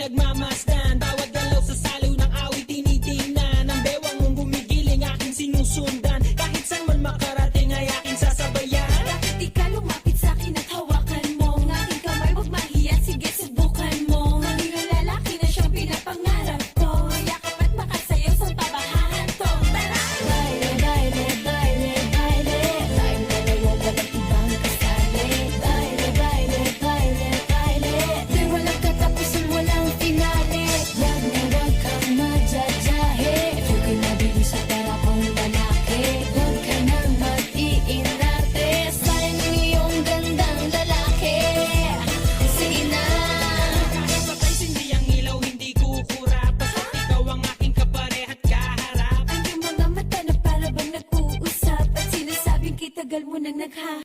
pinagmamasdan. Bawat galaw sa salo ng awit tinitingnan. Ang bewang mong gumigiling aking sinusundan. Kahit saan man makarating ay aking sasabayan. Bakit di ka lumapit sa'kin at hawakan mo ang aking kamay? Huwag mahiya, sige subukan mo. Maging lalaki na siyang pinapangarap ko. Yakap at makasayaw sa tabahan to. Tara! Baile, baile, baile, baile. Tayong dalawa walang ibang kasali. Baile, baile, baile, baile. Di walang katapusan, walang finale. Wag na wag kang madyajahe. If you can nabili sa pera kong lalaki, huwag ka nang mag-iinarte. Sayang ang iyong gandang lalaki. Sige na. Kahit patay sindi ang ilaw, hindi kukura. Basta't ikaw ang aking kaparehat kaharap. Ang iyong mga mata na para bang nag-uusap at sinasabing kitagal mo nang nagha